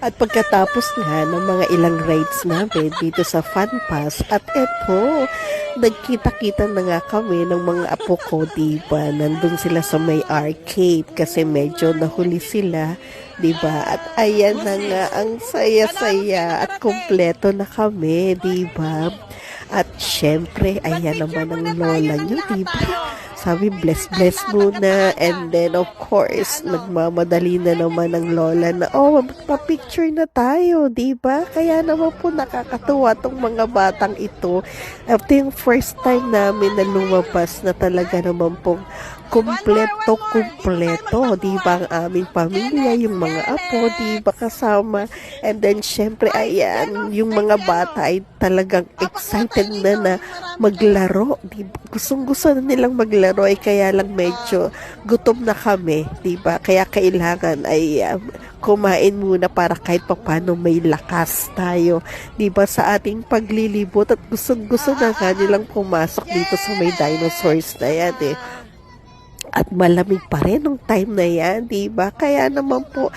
At pagkatapos nga ng mga ilang rides namin dito sa Fun Pass, at eto, nagkita-kita na nga kami ng mga apo ko, diba? Nandun sila sa may arcade kasi medyo nahuli sila, diba? At ayan na nga, ang saya-saya at kompleto na kami, diba? At syempre, ayan naman ang lola nyo, diba? Sabi, bless muna. And then, of course, nagmamadali na naman ang lola na, oh, magpa-picture na tayo, diba? Kaya naman po nakakatuwa tong mga batang ito. Ito yung first time namin na lumabas na talaga naman pong kumpleto, diba? Ang aming pamilya, yung mga apo, diba? Kasama. And then, syempre, ayan, yung mga bata ay talagang excited na maglaro, diba? Gustong-gusto na nilang maglaro, ay kaya lang medyo gutom na kami, diba? Kaya kailangan ay kumain muna para kahit papano may lakas tayo, diba? Sa ating paglilibot, at gustong-gusto na nga nilang pumasok dito sa may dinosaurs na yan, eh. At malamig pa rin nung time na yan, diba? Kaya naman po,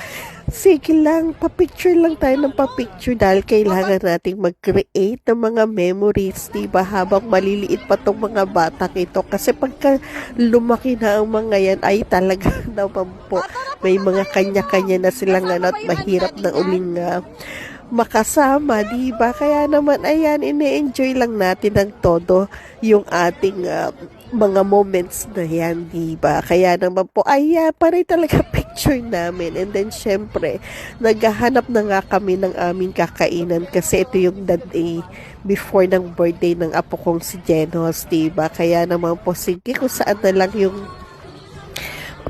sige lang, papicture lang tayo ng papicture dahil kailangan nating mag-create ng mga memories, diba? Habang maliliit pa tong mga batang ito. Kasi pagka lumaki na ang mga yan, ay talaga naman po, may mga kanya-kanya na silang at mahirap na uling makasama, diba? Kaya naman, ayan, ine-enjoy lang natin ng todo yung ating mga moments na yan, diba? Kaya naman po, pare talaga picture namin. And then, syempre, naghahanap na nga kami ng aming kakainan kasi ito yung the day before ng birthday ng apo kong si Jenos, diba? Kaya naman po, sige, kung saan na lang yung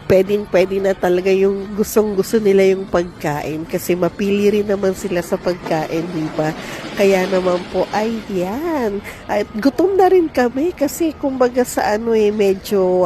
pwede na talaga yung gustong-gusto nila yung pagkain kasi mapili rin naman sila sa pagkain, diba? Kaya naman po, yan. At gutom na rin kami kasi kumbaga sa medyo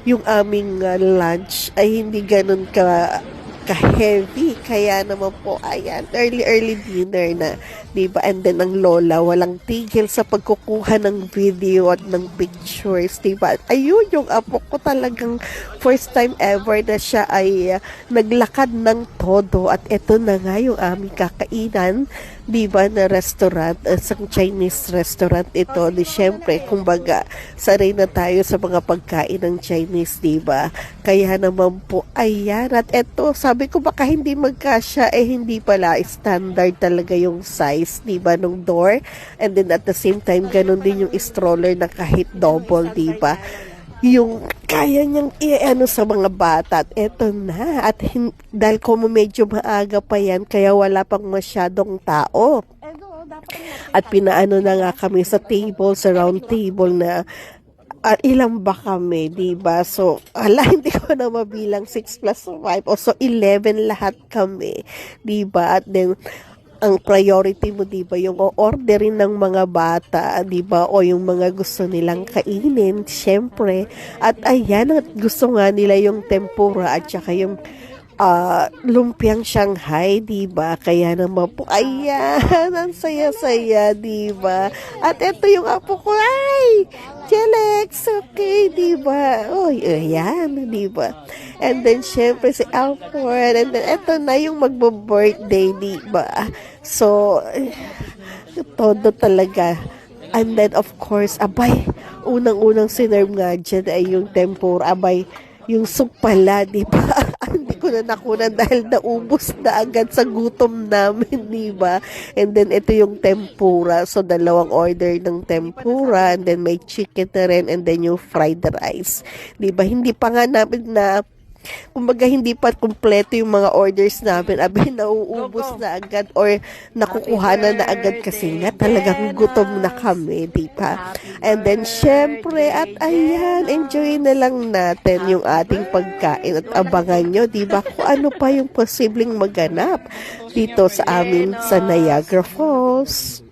yung aming lunch ay hindi ganun ka-heavy. Kaya naman po, ayan, early dinner na, diba? And then ang lola, walang tigil sa pagkukuha ng video at ng pictures, diba? Ayun, yung apo ko talagang first time ever na siya ay naglakad ng todo. At eto na nga yung aming kakainan, diba, na restaurant, isang Chinese restaurant ito. Di syempre, kumbaga, sanay na tayo sa mga pagkain ng Chinese, diba? Kaya naman po, ayan. At eto, sabi ko baka hindi magkasya, hindi pala, standard talaga yung size, diba, nung door. And then at the same time, ganun din yung stroller na kahit double, diba? Yung kaya niyang sa mga bata. At eto na. At dahil ko medyo maaga pa yan, kaya wala pang masyadong tao. At pinaano na nga kami sa table, sa round table na ilang ba kami, diba? So, hindi ko na mabilang 6 plus 5. O so, 11 lahat kami, diba? At then, ang priority mo, diba, yung o-orderin ng mga bata, diba, o yung mga gusto nilang kainin, syempre. At ayan, at gusto nga nila yung tempura at saka yung lumpiang Shanghai, diba? Kaya naman po, ayan, ang saya-saya, diba? At eto yung apo ko, Jelex, okay, diba? Oy, ayan, diba? And then, syempre, si Alfred, and then, eto na yung magbo-birthday, diba? So, todo talaga. And then, of course, unang-unang sinerve nga dyan ay yung tempura, yung soup pala, diba? Hindi ko na nakunan dahil naubos na agad sa gutom namin, diba? And then, ito yung tempura. So, dalawang order ng tempura, and then may chicken na rin, and then yung fried rice. Diba? Hindi pa nga namin kumbaga hindi pa kumpleto yung mga orders namin, nauubos na agad or nakukuhanan na agad kasi nga talagang gutom na kami, diba? And then syempre, at ayan, enjoy na lang natin yung ating pagkain at abangan nyo, diba, kung ano pa yung posibleng maganap dito sa amin sa Niagara Falls.